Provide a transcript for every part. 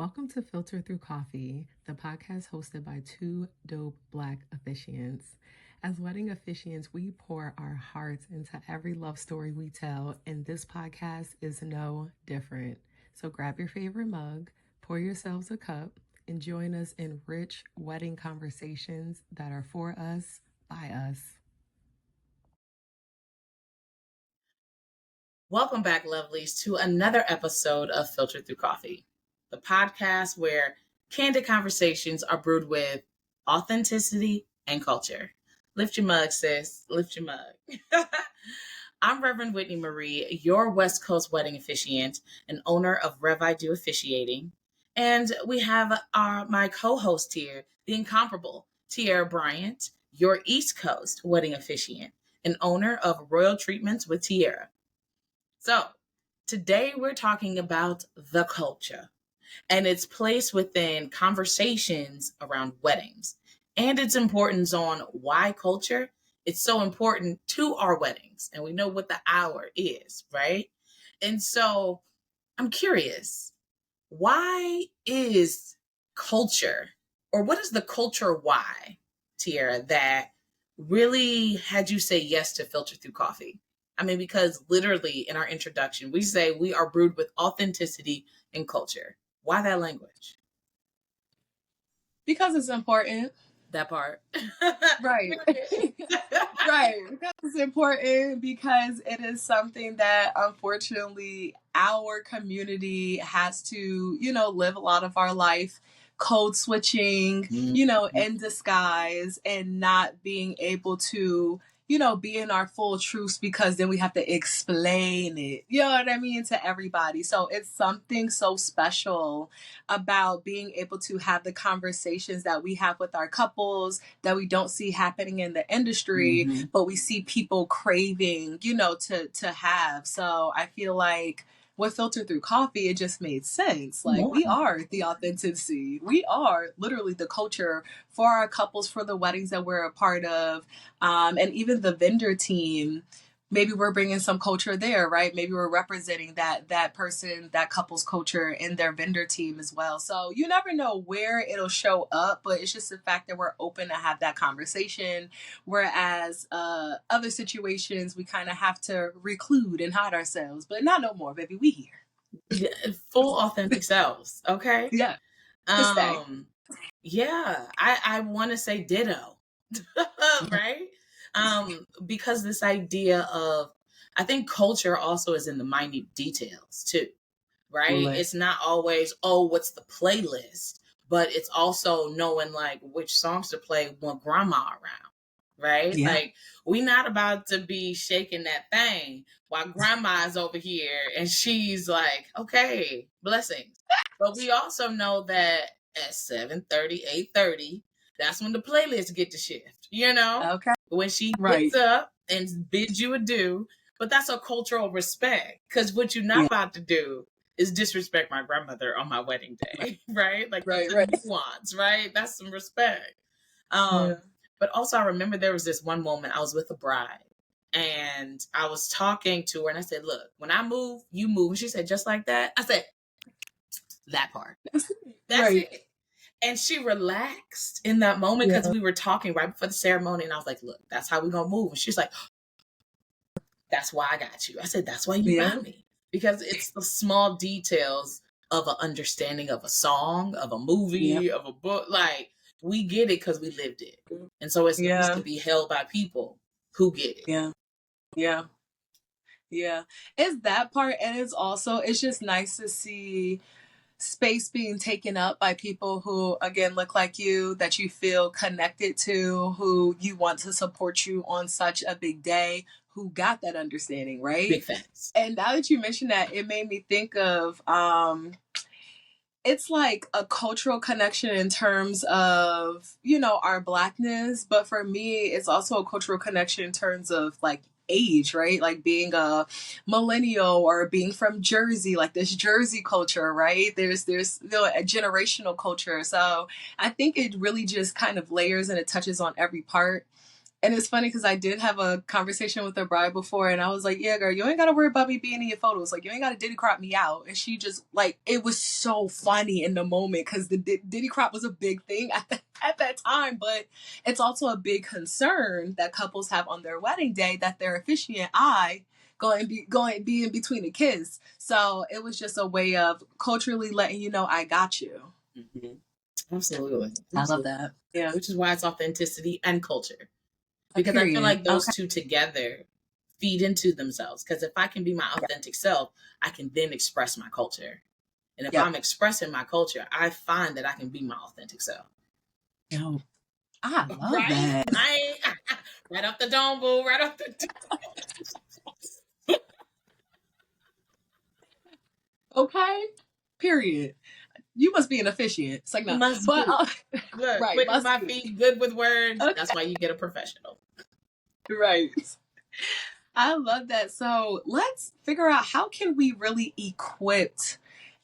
Welcome to Filter Through Coffee, the podcast hosted by two dope Black officiants. As wedding officiants, we pour our hearts into every love story we tell, and this podcast is no different. So grab your favorite mug, pour yourselves a cup, and join us in rich wedding conversations that are for us, by us. Welcome back, lovelies, to another episode of Filter Through Coffee, the podcast where candid conversations are brewed with authenticity and culture. Lift your mug, sis. Lift your mug. I'm Reverend Whitney Marie, your West Coast wedding officiant and owner of Rev I Do Officiating. And we have my co-host here, the incomparable Tiara Bryant, your East Coast wedding officiant and owner of Royal Treatments with Tiara. So today we're talking about the culture and its place within conversations around weddings and its importance on why culture is so important to our weddings. And we know what the hour is, right? And so I'm curious, why is culture, or what is the culture why, Tiara, that really had you say yes to Filter Through Coffee? I mean, because literally in our introduction, we say we are brewed with authenticity and culture. Why that language? Because it's important. That part. Right. Right. Because it's important, because it is something that unfortunately our community has to, live a lot of our life code switching, in disguise and not being able to be in our full truths, because then we have to explain it, to everybody. So it's something so special about being able to have the conversations that we have with our couples that we don't see happening in the industry, but we see people craving, to have. So I feel like with Filter Through Coffee, it just made sense. Like, we are the authenticity. We are literally the culture for our couples, for the weddings that we're a part of. And even the vendor team, maybe we're bringing some culture there, right? Maybe we're representing that person, that couple's culture in their vendor team as well. So you never know where it'll show up, but it's just the fact that we're open to have that conversation. Whereas other situations, we kind of have to reclude and hide ourselves, but not no more, baby. We here. Full authentic selves. Okay. Yeah. Yeah. I want to say ditto. Right? Because this idea of, I think culture also is in the minute details too, right? It's not always, what's the playlist, but it's also knowing like which songs to play when grandma around, right? Yeah. Like, we not about to be shaking that thing while grandma's over here and she's like, okay, blessings. But we also know that at 7:30, 8:30, that's when the playlist get to shift, Okay. when she gets up and bids you adieu. But that's a cultural respect, because what you're not about to do is disrespect my grandmother on my wedding day, right? Like, that's a nuance, right? That's some respect. But also, I remember there was this one moment I was with a bride and I was talking to her and I said, look, when I move, you move. And she said, just like that? I said, that part. That's it. And she relaxed in that moment, because we were talking right before the ceremony. And I was like, look, that's how we're going to move. And she's like, that's why I got you. I said, that's why you got me. Because it's the small details of an understanding of a song, of a movie, of a book. Like, we get it because we lived it. And so it's nice to be held by people who get it. Yeah. It's that part. And it's just nice to see space being taken up by people who, again, look like you, that you feel connected to, who you want to support you on such a big day, who got that understanding, right? Big facts. And now that you mentioned that, it made me think of it's like a cultural connection in terms of, our Blackness. But for me, it's also a cultural connection in terms of like age, right? Like being a millennial or being from Jersey, like this Jersey culture, right? There's a generational culture. So I think it really just kind of layers and it touches on every part. And it's funny because I did have a conversation with a bride before, and I was like, yeah, girl, you ain't got to worry about me being in your photos. Like, you ain't got to diddy crop me out. And she just, like, it was so funny in the moment because the diddy crop was a big thing at that time. But it's also a big concern that couples have on their wedding day that their officiant go and be in between the kids. So it was just a way of culturally letting you know, I got you. Mm-hmm. Absolutely. I love that. Yeah. Which is why it's authenticity and culture. Because I feel like those two together feed into themselves. Because if I can be my authentic self, I can then express my culture. And if I'm expressing my culture, I find that I can be my authentic self. Yo, I love that. Right off the dome, boo. Right off the dome. Okay. Period. You must be an officiant. It's like, no. Must but look, right, quick with my feet, good with words. Okay. That's why you get a professional. Right. I love that. So let's figure out how can we really equip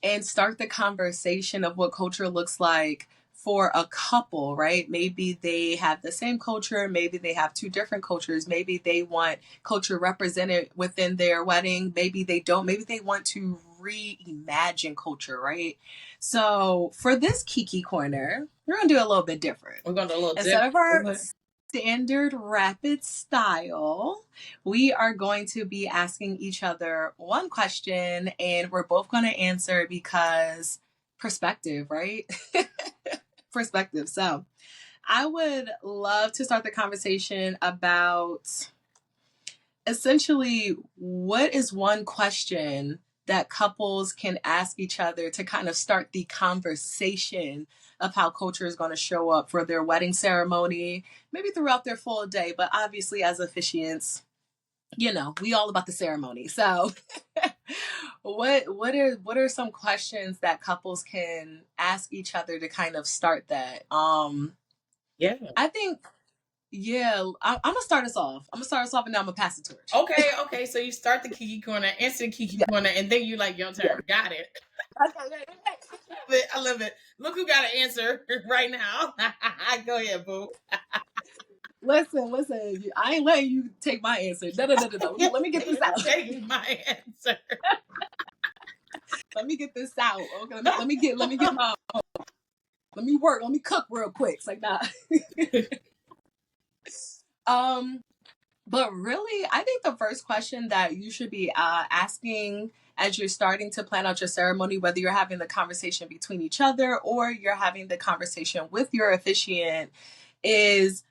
and start the conversation of what culture looks like for a couple, right? Maybe they have the same culture. Maybe they have two different cultures. Maybe they want culture represented within their wedding. Maybe they don't. Maybe they want to reimagine culture, right? So for this Kiki Corner, we're going to do a little bit different. We're going to do a little different. Instead of our standard rapid style, we are going to be asking each other one question, and we're both going to answer because perspective, right? Perspective. So I would love to start the conversation about essentially what is one question that couples can ask each other to kind of start the conversation of how culture is going to show up for their wedding ceremony, maybe throughout their full day. But obviously, as officiants, you know, we all about the ceremony. So what are some questions that couples can ask each other to kind of start that? Yeah. I think, I'm gonna start us off. And then I'm gonna pass the torch. Okay. So you start the Kiki Corner, answer the Kiki Corner, and then you like your turn. Yeah. Got it. I love it. Look who got an answer right now. Go ahead, boo. Listen. I ain't letting you take my answer. No. Let me get this out. Take my answer. Let me get this out. Okay. Let me get my. Let me work. Let me cook real quick. It's like nah. But really, I think the first question that you should be asking as you're starting to plan out your ceremony, whether you're having the conversation between each other or you're having the conversation with your officiant, is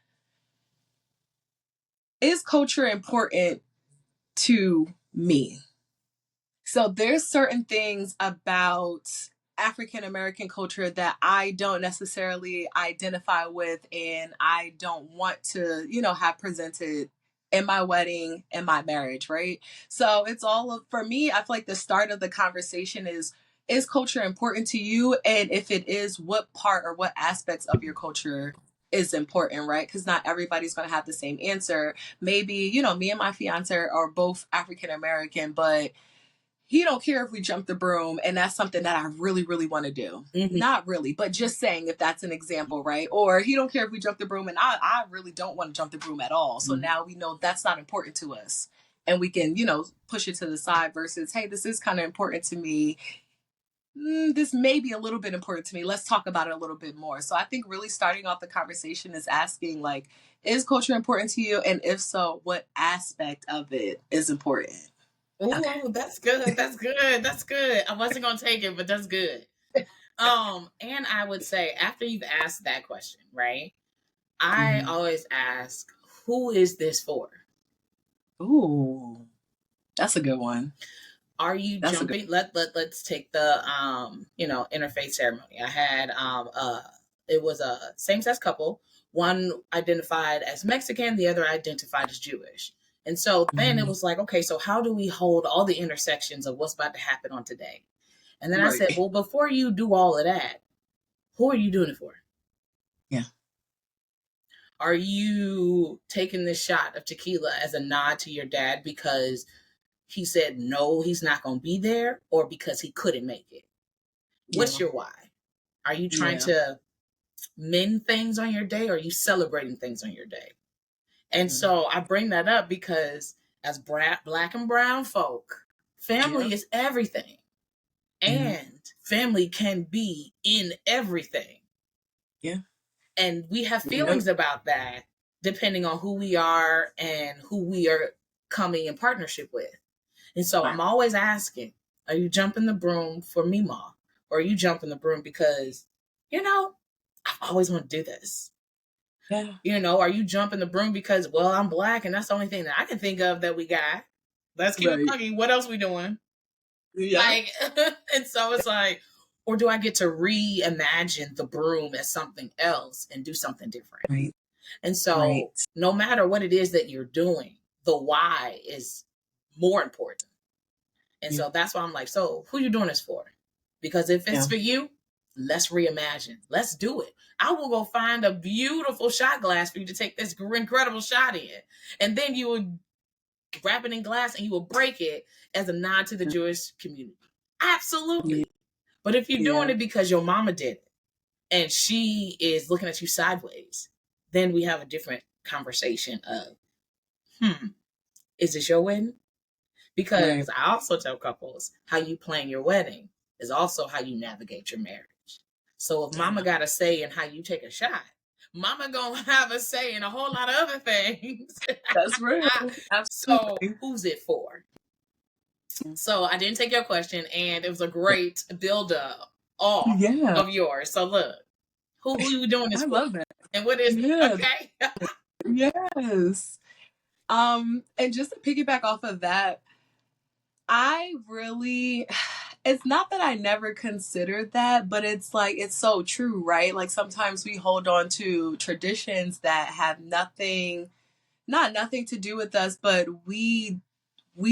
culture important to me? So there's certain things about African American culture that I don't necessarily identify with and I don't want to, have presented in my wedding and my marriage, right? So it's for me, I feel like the start of the conversation is culture important to you? And if it is, what part or what aspects of your culture is important, right? Because not everybody's going to have the same answer. Maybe, me and my fiance are both African American, but he don't care if we jump the broom, and that's something that I really, really want to do. Mm-hmm. Not really, but just saying if that's an example, right? Or he don't care if we jump the broom, and I really don't want to jump the broom at all. So now we know that's not important to us, and we can, push it to the side versus, hey, this is kind of important to me. This may be a little bit important to me. Let's talk about it a little bit more. So I think really starting off the conversation is asking, like, is culture important to you? And if so, what aspect of it is important? Oh, okay. That's good. That's good. I wasn't going to take it, but that's good. And I would say after you've asked that question, right? I always ask, who is this for? Ooh, that's a good one. Are you jumping? Let's take the, interfaith ceremony. I had, it was a same-sex couple. One identified as Mexican, the other identified as Jewish. And so then it was like, okay, so how do we hold all the intersections of what's about to happen on today? And then I said, well, before you do all of that, who are you doing it for? Yeah. Are you taking this shot of tequila as a nod to your dad because he said, no, he's not going to be there, or because he couldn't make it? What's your why? Are you trying to mend things on your day, or are you celebrating things on your day? And so I bring that up because as black and brown folk, family is everything. And family can be in everything. Yeah. And we have feelings about that depending on who we are and who we are coming in partnership with. And so I'm always asking, are you jumping the broom for Mima? Or are you jumping the broom because, you know, I've always wanted to do this. Yeah. You know, are you jumping the broom because, well, I'm black and that's the only thing that I can think of that we got. Let's keep it funky. What else we doing? Yeah. Like, and so it's like, or do I get to reimagine the broom as something else and do something different? Right. And so no matter what it is that you're doing, the why is more important. And so that's why I'm like, so who you doing this for? Because if it's for you, let's reimagine. Let's do it. I will go find a beautiful shot glass for you to take this incredible shot in. And then you would wrap it in glass and you will break it as a nod to the Jewish community. Absolutely. But if you're doing it because your mama did it and she is looking at you sideways, then we have a different conversation of, is this your wedding? Because I also tell couples how you plan your wedding is also how you navigate your marriage. So if mama got a say in how you take a shot, mama gonna have a say in a whole lot of other things. That's real. So who's it for? So I didn't take your question, and it was a great build-up of yours. So look, who you doing this for? I love it. And what is it? Okay. Yes. And just to piggyback off of that, it's not that I never considered that, but it's like, it's so true, right? Like sometimes we hold on to traditions that have nothing to do with us, but we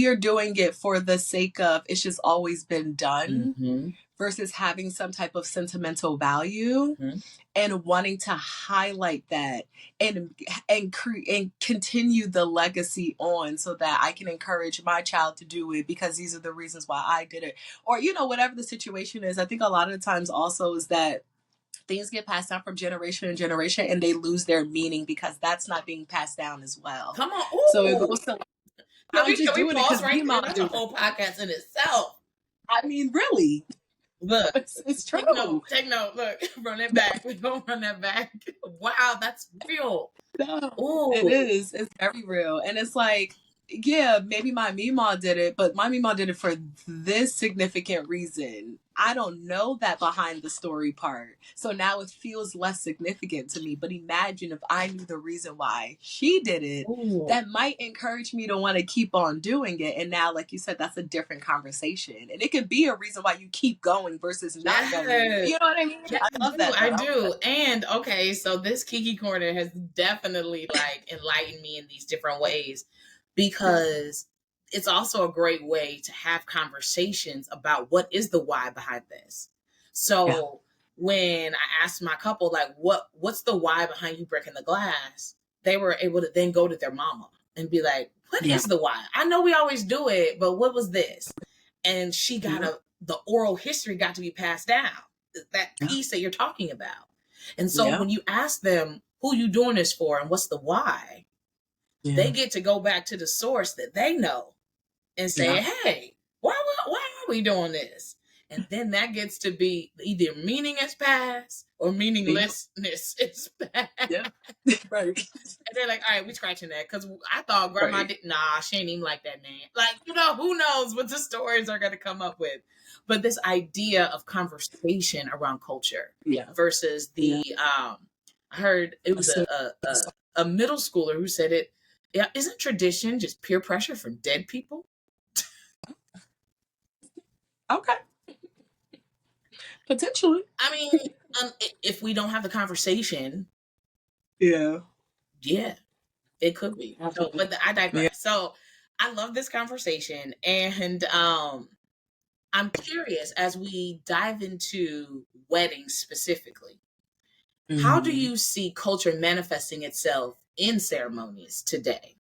are doing it for the sake of it's just always been done versus having some type of sentimental value and wanting to highlight that and continue the legacy on so that I can encourage my child to do it because these are the reasons why I did it. Or, you know, whatever the situation is. I think a lot of the times also is that things get passed down from generation to generation and they lose their meaning because that's not being passed down as well. Come on. Ooh. So it goes to can we pause right there? That's a whole podcast in itself. I mean, really. Look, it's true. Take note. Look, run it back. We don't run that back. Wow, that's real. No, it is. It's very real. And it's like, yeah, maybe my Meemaw did it, but my Meemaw did it for this significant reason. I don't know that behind the story part. So now it feels less significant to me. But imagine if I knew the reason why she did it, that might encourage me to want to keep on doing it. And now, like you said, that's a different conversation. And it can be a reason why you keep going versus not going. You know what I mean? Yes, I love that. I do. And okay, so this Kiki Corner has definitely like enlightened me in these different ways. Because it's also a great way to have conversations about what is the why behind this. So when I asked my couple, like, what's the why behind you breaking the glass? They were able to then go to their mama and be like, what is the why? I know we always do it, but what was this? And she got the oral history got to be passed down, that piece that you're talking about. And so when you ask them, who you doing this for and what's the why? They get to go back to the source that they know and say, hey, why are we doing this? And then that gets to be either meaning is past or meaninglessness is past. Yeah. Right. And they're like, all right, we scratching that because I thought grandma did. Nah, she ain't even like that, man. Like, you know, who knows what the stories are going to come up with. But this idea of conversation around culture versus the, I heard it was a middle schooler who said it. Yeah, isn't tradition just peer pressure from dead people? Okay. Potentially. I mean, if we don't have the conversation. Yeah, it could be. So, but I digress. Yeah. So I love this conversation. And I'm curious as we dive into weddings specifically, how do you see culture manifesting itself in ceremonies today?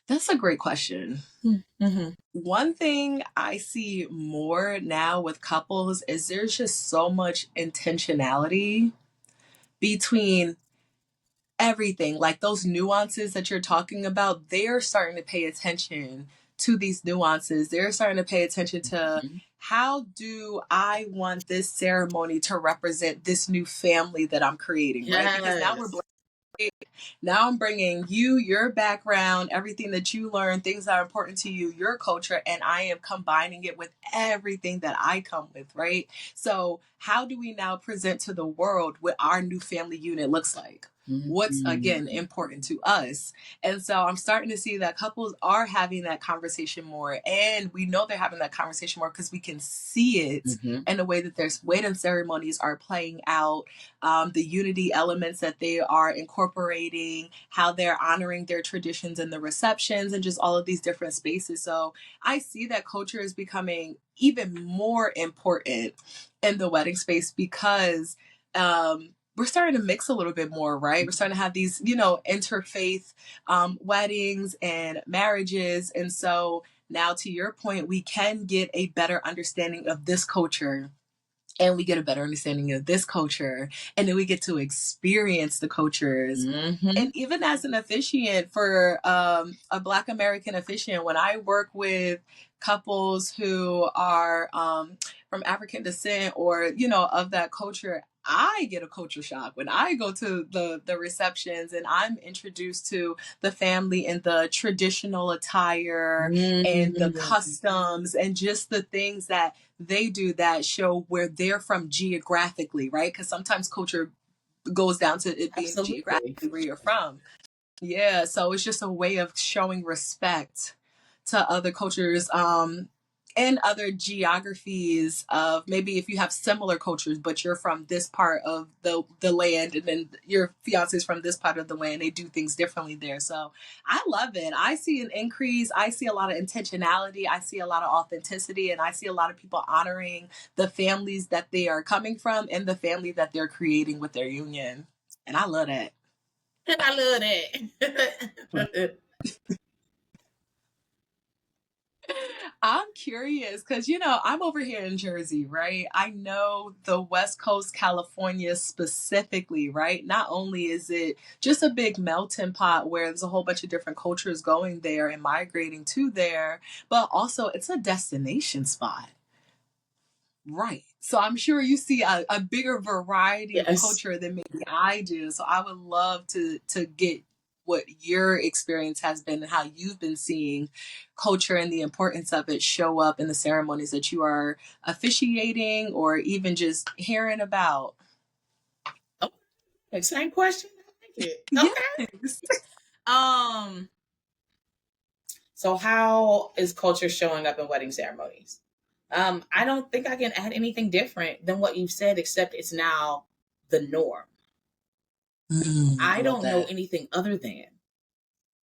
That's a great question. One thing I see more now with couples is there's just so much intentionality between everything, like those nuances that you're talking about, they're starting to pay attention to these nuances. They're starting to pay attention to how do I want this ceremony to represent this new family that I'm creating, right? Because now I'm bringing you, your background, everything that you learned, things that are important to you, your culture, and I am combining it with everything that I come with, right? So how do we now present to the world what our new family unit looks like? What's, again, important to us? And so I'm starting to see that couples are having that conversation more. And we know they're having that conversation more because we can see it in the way that their wedding ceremonies are playing out, the unity elements that they are incorporating, how they're honoring their traditions in the receptions and just all of these different spaces. So I see that culture is becoming even more important in the wedding space because we're starting to mix a little bit more, right? We're starting to have these, interfaith weddings and marriages. And so now, to your point, we can get a better understanding of this culture, and we get a better understanding of this culture, and then we get to experience the cultures. And even as an officiant for a Black American officiant, when I work with couples who are from African descent or, of that culture, I get a culture shock when I go to the receptions and I'm introduced to the family and the traditional attire and the customs and just the things that they do that show where they're from geographically, right? Because sometimes culture goes down to it being geographically where you're from. Yeah, so it's just a way of showing respect to other cultures and other geographies of maybe if you have similar cultures, but you're from this part of the land and then your fiance is from this part of the land, they do things differently there. So I love it. I see an increase. I see a lot of intentionality. I see a lot of authenticity, and I see a lot of people honoring the families that they are coming from and the family that they're creating with their union. And I love that. I love that. I'm curious because, I'm over here in Jersey, right? I know the West Coast, California specifically, right? Not only is it just a big melting pot where there's a whole bunch of different cultures going there and migrating to there, but also it's a destination spot. Right. So I'm sure you see a bigger variety of culture than maybe I do. So I would love to get what your experience has been and how you've been seeing culture and the importance of it show up in the ceremonies that you are officiating or even just hearing about. Oh, same question. I like it. Okay. Yes. So how is culture showing up in wedding ceremonies? I don't think I can add anything different than what you've said, except it's now the norm. I don't know anything other than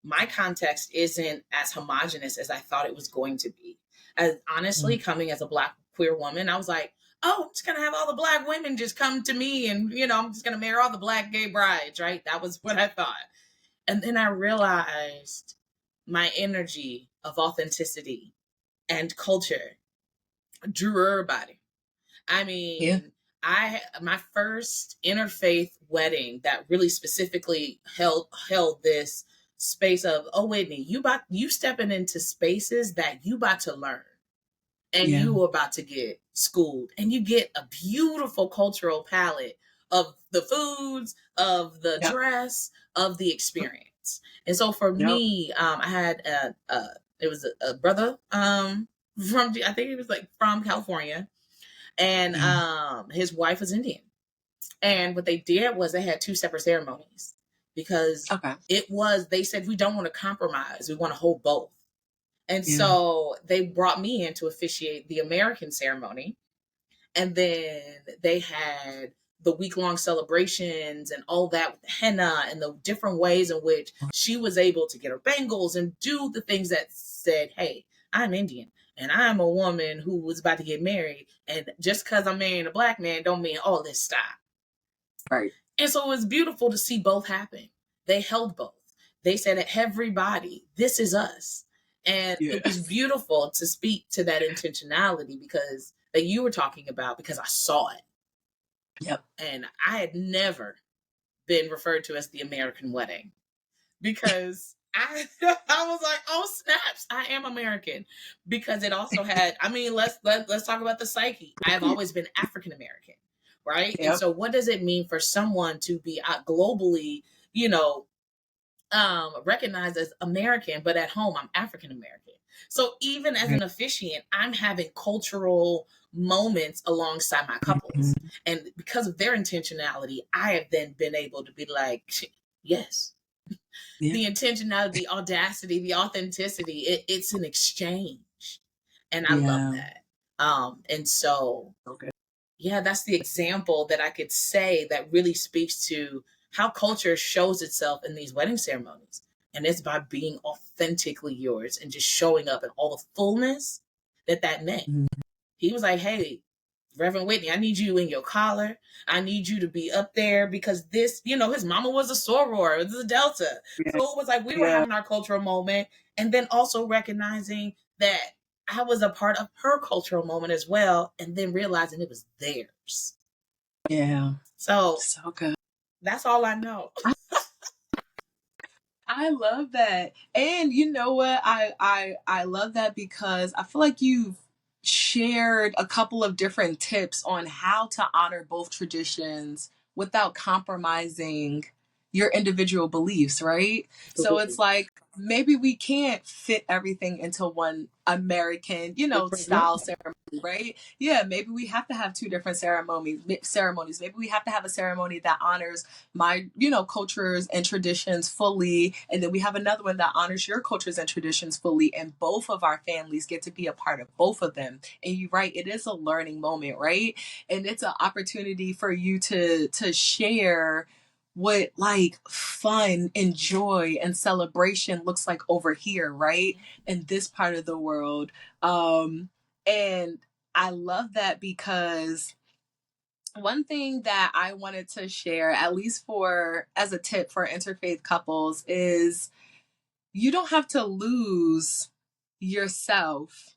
my context isn't as homogenous as I thought it was going to be. As honestly, coming as a Black queer woman, I was like, oh, I'm just going to have all the Black women just come to me and, I'm just going to marry all the Black gay brides, right? That was what I thought. And then I realized my energy of authenticity and culture drew everybody. I mean, my first interfaith wedding that really specifically held this space of, oh, Whitney, you stepping into spaces that you about to learn and you about to get schooled, and you get a beautiful cultural palette of the foods, of the dress, of the experience. And so for me, I had it was a brother from, I think he was from California, and his wife was Indian. And what they did was they had two separate ceremonies because they said, we don't want to compromise. We want to hold both. And so they brought me in to officiate the American ceremony. And then they had the week-long celebrations and all that with the henna and the different ways in which she was able to get her bangles and do the things that said, hey, I'm Indian and I'm a woman who was about to get married. And just because I'm marrying a Black man don't mean all this stop. Right. And so it was beautiful to see both happen. They held both. They said to everybody, this is us. And it was beautiful to speak to that intentionality that you were talking about, because I saw it. Yep. And I had never been referred to as the American wedding, because I I was like, oh snaps, I am American, because it also had, I mean, let's talk about the psyche. I have always been African American, right? And Yep. so what does it mean for someone to be globally, you know, recognized as American, but at home I'm African American? So even as an officiant, I'm having cultural moments alongside my couples. And because of their intentionality, I have then been able to be like, yes, the intentionality, the audacity, the authenticity, it's an exchange. And I love that. And so, Okay. yeah, that's the example that I could say that really speaks to how culture shows itself in these wedding ceremonies. And it's by being authentically yours and just showing up in all the fullness that meant. He was like, hey, Reverend Whitney, I need you in your collar. I need you to be up there, because this, you know, his mama was a soror, it was a Delta. So it was like we were having our cultural moment, and then also recognizing that I was a part of her cultural moment as well, and then realizing it was theirs. Yeah. So good. That's all I know. I love that. And you know what? I love that because I feel like you've shared a couple of different tips on how to honor both traditions without compromising your individual beliefs, right? So it's like maybe we can't fit everything into one American, style ceremony, right? Yeah, maybe we have to have two different ceremonies. Maybe we have to have a ceremony that honors my, cultures and traditions fully, and then we have another one that honors your cultures and traditions fully, and both of our families get to be a part of both of them. And you're right, it is a learning moment, right? And it's an opportunity for you to share what like fun and joy and celebration looks like over here, right? In this part of the world. And I love that because one thing that I wanted to share, at least as a tip for interfaith couples, is you don't have to lose yourself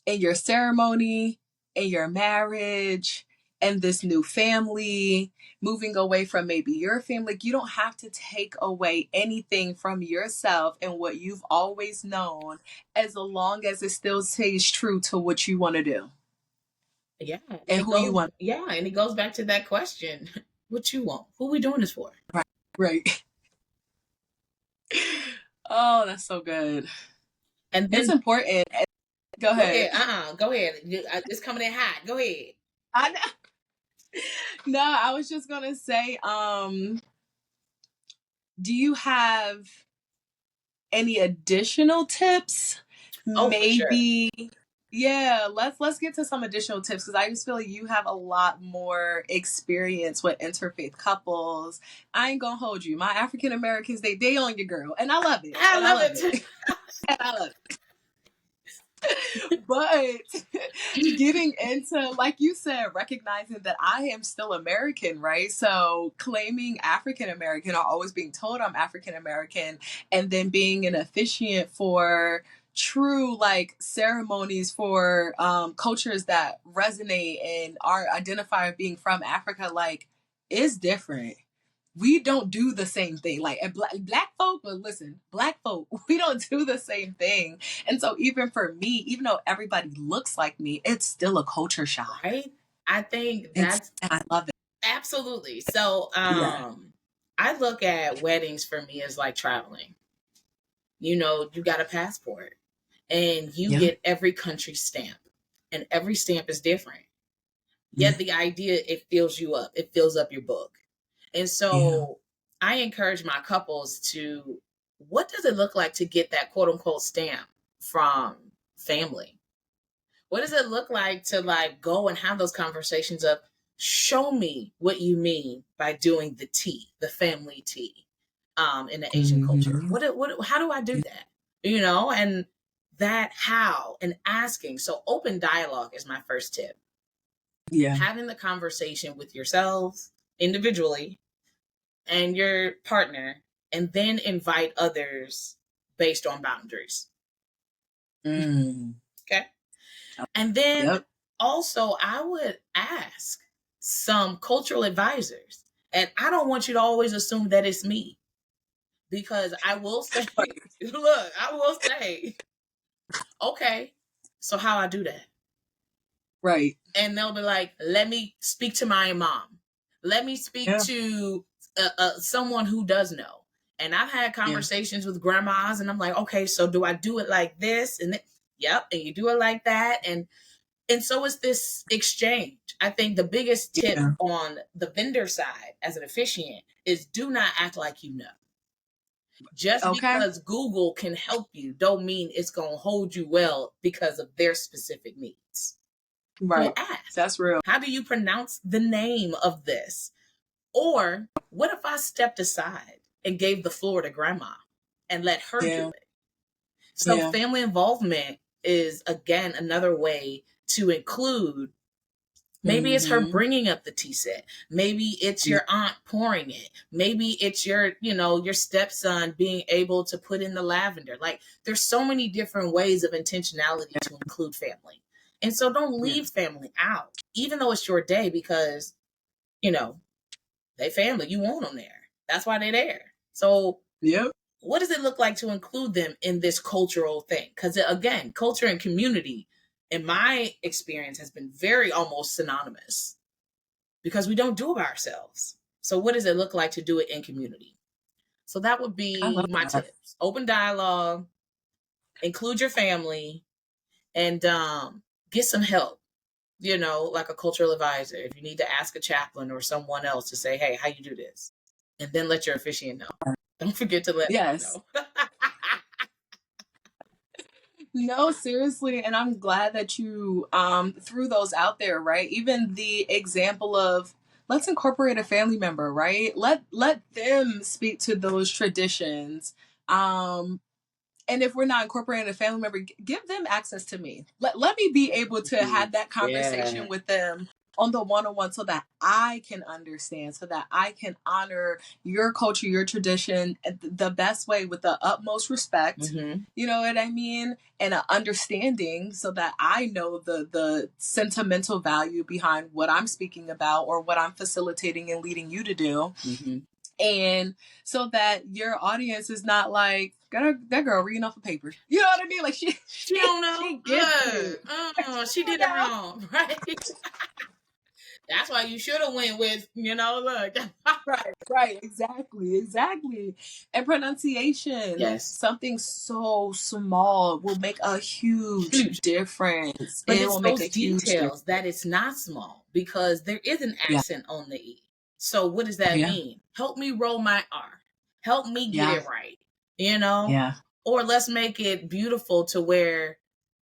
in your ceremony, in your marriage, and this new family, moving away from maybe your family. Like, you don't have to take away anything from yourself and what you've always known, as long as it still stays true to what you want to do. Yeah. And who you want. Yeah. And it goes back to that question. What you want? Who we doing this for? Right. Oh, that's so good. And then, it's important. Go ahead. Go ahead. It's coming in hot. Go ahead. I know. No, I was just gonna say, do you have any additional tips? Oh, maybe. For sure. Yeah, let's get to some additional tips, because I just feel like you have a lot more experience with interfaith couples. I ain't gonna hold you. My African Americans, they on your girl, and I love it. I love it. And I love it. But getting into, like you said, recognizing that I am still American, right? So claiming African American, or always being told I'm African American, and then being an officiant for true like ceremonies for cultures that resonate and are identified being from Africa, like, is different. We don't do the same thing. Like, black folk, but listen, black folk, we don't do the same thing. And so even for me, even though everybody looks like me, it's still a culture shock. Right? I think and I love it. Absolutely. So I look at weddings for me as like traveling. You got a passport and you get every country stamp, and every stamp is different. Yet the idea, it fills you up. It fills up your book. And so I encourage my couples to, what does it look like to get that quote unquote stamp from family? What does it look like to like go and have those conversations of, show me what you mean by doing the tea, the family tea, in the Asian culture? How do I do that? And that how, and asking. So open dialogue is my first tip. Yeah. Having the conversation with yourselves individually and your partner, and then invite others based on boundaries. Okay. And then also I would ask some cultural advisors And I don't want you to always assume that it's me, because I will say, look, I will say, okay, so how I do that? Right. And they'll be like, let me speak to my mom. Let me speak to someone who does know. And I've had conversations with grandmas, and I'm like, okay, so do I do it like this? And yep, and you do it like that. And so it's this exchange. I think the biggest tip on the vendor side as an officiant is do not act like you know. Just because Google can help you don't mean it's going to hold you well because of their specific needs. Right. So ask. That's real. How do you pronounce the name of this? Or what if I stepped aside and gave the floor to grandma and let her do it? So family involvement is, again, another way to include. Maybe it's her bringing up the tea set. Maybe it's your aunt pouring it. Maybe it's your stepson being able to put in the lavender. Like, there's so many different ways of intentionality to include family. And so don't leave family out, even though it's your day, because, they family. You want them there. That's why they're there. So what does it look like to include them in this cultural thing? Because, again, culture and community, in my experience, has been very almost synonymous, because we don't do it by ourselves. So what does it look like to do it in community? So that would be my tips. Open dialogue, include your family, and get some help, like a cultural advisor. If you need to ask a chaplain or someone else to say, hey, how you do this? And then let your officiant know. Don't forget to let them know. No, seriously. And I'm glad that you threw those out there, right? Even the example of, let's incorporate a family member, right? Let them speak to those traditions. And if we're not incorporating a family member, give them access to me. Let me be able to have that conversation with them on the one-on-one, so that I can understand, so that I can honor your culture, your tradition, the best way, with the utmost respect. You know what I mean? And an understanding, so that I know the sentimental value behind what I'm speaking about or what I'm facilitating and leading you to do. And so that your audience is not like, that girl reading off a paper. You know what I mean? Like, she don't know. She gets it. She did it wrong, right? That's why you should have went with, look. Right. Exactly. And pronunciation, something so small will make a huge difference. But it's those details that it's not small, because there is an accent on the E. So what does that mean? Help me roll my R. Help me get it right. Or let's make it beautiful to where,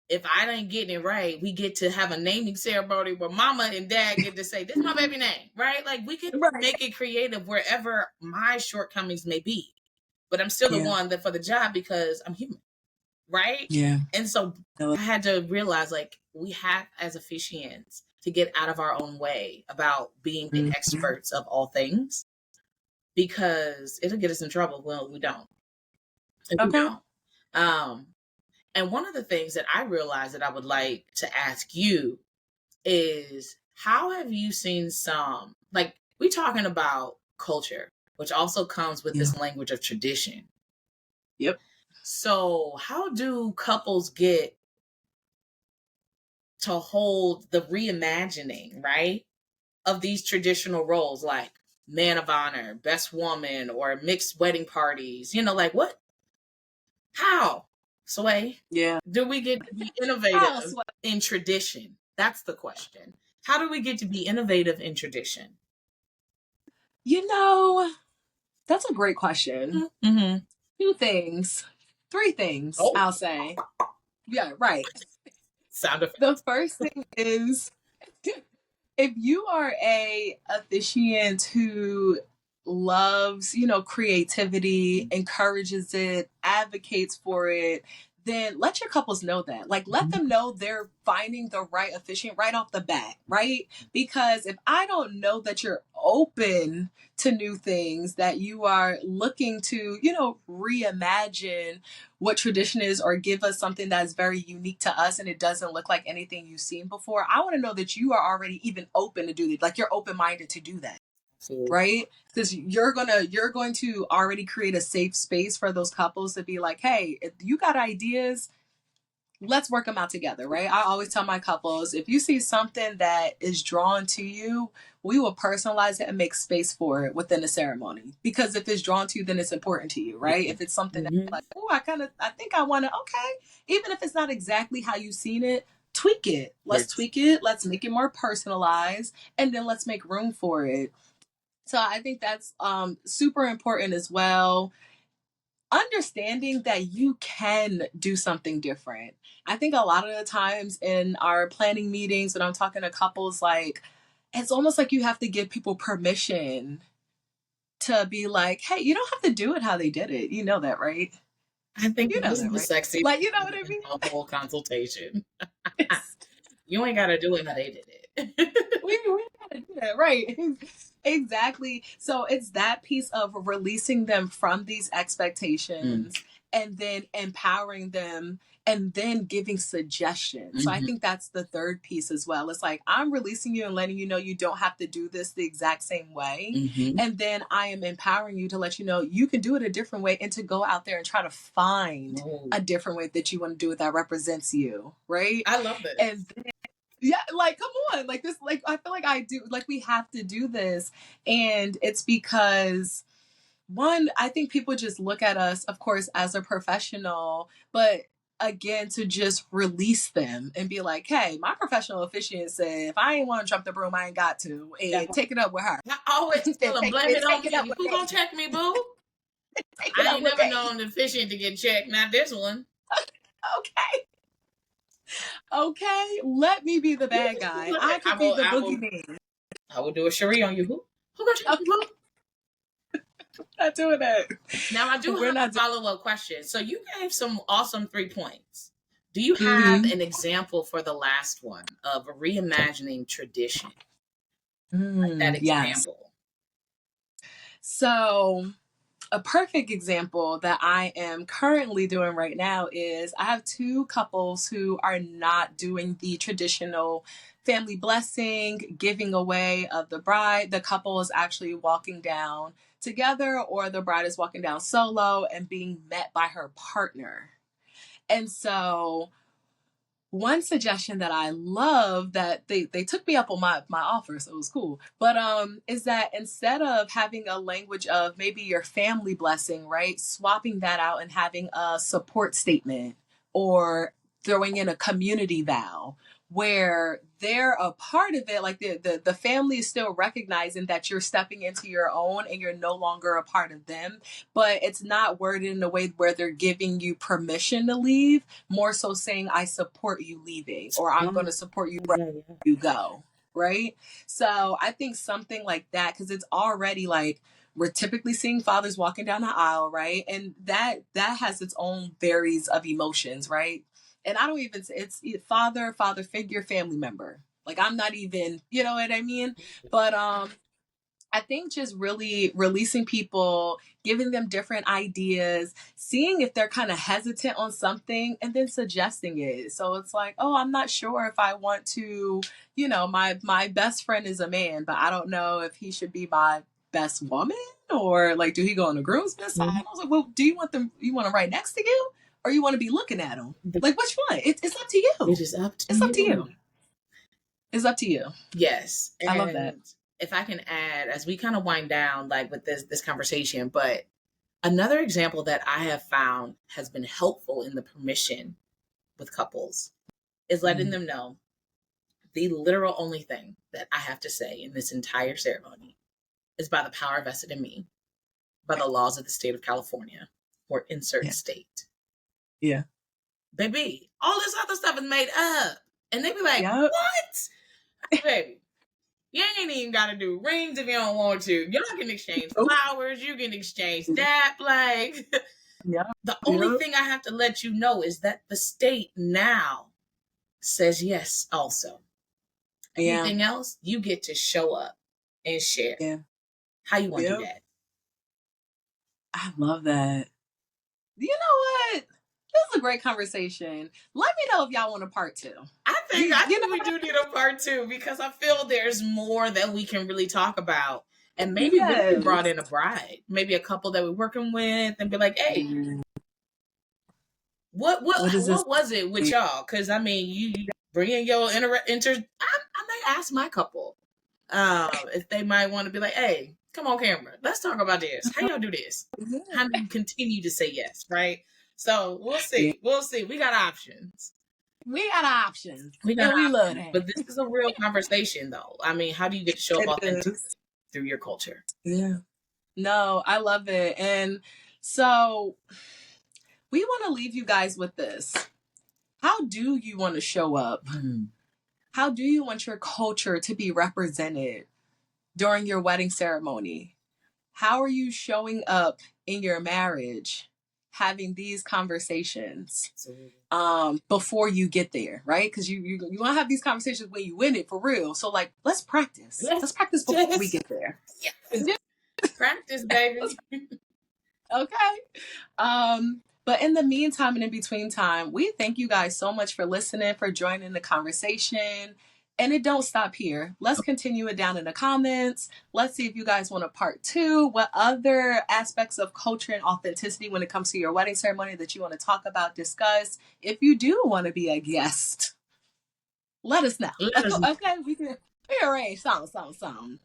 if I didn't get it right, we get to have a naming ceremony where mama and dad get to say, this is my baby name, right? Like, we can make it creative wherever my shortcomings may be. But I'm still the one that for the job, because I'm human, right? And so I had to realize, like, we have, as officiants, to get out of our own way about being the experts of all things, because it'll get us in trouble when we don't. And one of the things that I realized that I would like to ask you is, how have you seen some, like, we talking about culture, which also comes with this language of tradition. So how do couples get to hold the reimagining, right, of these traditional roles, like man of honor, best woman, or mixed wedding parties? Like, what? How? Sway? Do we get to be innovative in tradition? That's the question. How do we get to be innovative in tradition? That's a great question. 2 things. 3 things, I'll say. Yeah, right. Sound effects. The first thing is, if you are a officiant who loves, creativity, encourages it, advocates for it, then let your couples know that. Like, let them know they're finding the right officiant right off the bat, right? Because if I don't know that you're open to new things, that you are looking to, reimagine what tradition is, or give us something that's very unique to us and it doesn't look like anything you've seen before, I want to know that you are already even open to do it. Like, you're open-minded to do that. right? Because you're going to already create a safe space for those couples to be like, hey, if you got ideas, let's work them out together, right? I always tell my couples, if you see something that is drawn to you, we will personalize it and make space for it within the ceremony. Because if it's drawn to you, then it's important to you, right? If it's something that's like, oh, I think I want to, okay. Even if it's not exactly how you've seen it, tweak it. Let's tweak it. Let's make it more personalized. And then let's make room for it. So I think that's super important as well. Understanding that you can do something different. I think a lot of the times in our planning meetings, when I'm talking to couples, like, it's almost like you have to give people permission to be like, hey, you don't have to do it how they did it. You know that, right? I think You know this that, is the right? sexy, Like, you know what I mean? a whole consultation. You ain't got to do it how they did it. we gotta do that, right? Exactly. So it's that piece of releasing them from these expectations and then empowering them and then giving suggestions. So I think that's the third piece as well. It's like, I'm releasing you and letting you know you don't have to do this the exact same way. And then I am empowering you to let you know you can do it a different way and to go out there and try to find a different way that you want to do it that represents you. Right. I love this. And then, yeah, like, come on, like this, like, I feel like I do, like, we have to do this. And it's because, one, I think people just look at us, of course, as a professional, but again, to just release them and be like, hey, my professional officiant said, if I ain't want to jump the broom, I ain't got to, and take it up with her. I always tell them, blame it on me. Who gonna check me, boo? I ain't never known the officiant to get checked, not this one. Okay, let me be the bad guy. I could be the boogeyman. I will do a Cherie on you. Who gonna check you? Not doing that. Now I do have a follow-up question. So you gave some awesome 3 points. Do you have an example for the last one of a reimagining tradition? Like that example. Yes. So a perfect example that I am currently doing right now is I have 2 couples who are not doing the traditional family blessing, giving away of the bride. The couple is actually walking down together, or the bride is walking down solo and being met by her partner. And so one suggestion that I love that they took me up on my offer, so it was cool, but is that instead of having a language of maybe your family blessing, right, swapping that out and having a support statement or throwing in a community vow where they're a part of it, like the family is still recognizing that you're stepping into your own and you're no longer a part of them, but it's not worded in a way where they're giving you permission to leave, more so saying, I support you leaving, or I'm going to support you wherever you go, right? So I think something like that, because it's already like, we're typically seeing fathers walking down the aisle, right? And that has its own varies of emotions, right? And I don't even, it's father figure, family member. Like, I'm not even, you know what I mean? But I think just really releasing people, giving them different ideas, seeing if they're kind of hesitant on something and then suggesting it. So it's like, oh, I'm not sure if I want to, you know, my best friend is a man, but I don't know if he should be my best woman, or like, do he go on the groomsman side? I was like, well, do you want them right next to you? Or you want to be looking at them? Like, which one? It's up to you. It is up to you. It's up to you. It's up to you. Yes. I love that. If I can add, as we kind of wind down, like with this conversation, but another example that I have found has been helpful in the permission with couples is letting them know the literal only thing that I have to say in this entire ceremony is by the power vested in me, by the laws of the state of California, or insert state. Yeah. Baby, all this other stuff is made up. And they be like, what? Baby, you ain't even got to do rings if you don't want to. Y'all can exchange flowers. You can exchange that. Like, the only thing I have to let you know is that the state now says yes also. Anything else, you get to show up and share. Yeah. How you want to do that? I love that. You know what? This is a great conversation. Let me know if y'all want a part 2. I think we do need a part 2, because I feel there's more that we can really talk about. And maybe we Yes. brought in a bride, maybe a couple that we're working with, and be like, hey, what was it with y'all? Because I mean, you bring in your I might ask my couple if they might want to be like, hey, come on camera, let's talk about this. How y'all do this? How do you continue to say yes, right? So we'll see. We'll see. We got options. We got options. We got we options. love that. But this is a real conversation, though. I mean, how do you get to show up authentic through your culture? Yeah. No, I love it. And so we want to leave you guys with this. How do you want to show up? How do you want your culture to be represented during your wedding ceremony? How are you showing up in your marriage, having these conversations before you get there, right? Because you want to have these conversations when you win it for real. So like, let's practice. Let's practice before we get there. Yes. Practice, baby. Okay. But in the meantime and in between time, we thank you guys so much for listening, for joining the conversation. And it don't stop here. Let's continue it down in the comments. Let's see if you guys want a part 2. What other aspects of culture and authenticity when it comes to your wedding ceremony that you want to talk about, discuss? If you do want to be a guest, let us know. Okay, we can arrange something.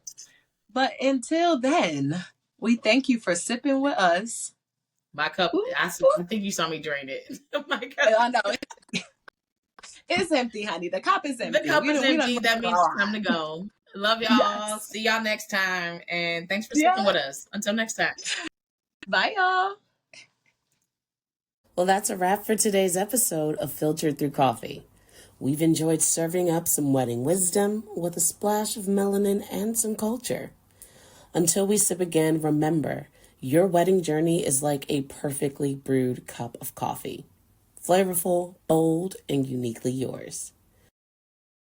But until then, we thank you for sipping with us. My cup, I think you saw me drain it. My cup. I know. It's empty, honey. The cup is empty. The cup is empty. That means it's time to go. Love y'all. Yes. See y'all next time. And thanks for sticking with us. Until next time. Bye, y'all. Well, that's a wrap for today's episode of Filtered Through Coffee. We've enjoyed serving up some wedding wisdom with a splash of melanin and some culture. Until we sip again, remember, your wedding journey is like a perfectly brewed cup of coffee. Flavorful, bold, and uniquely yours.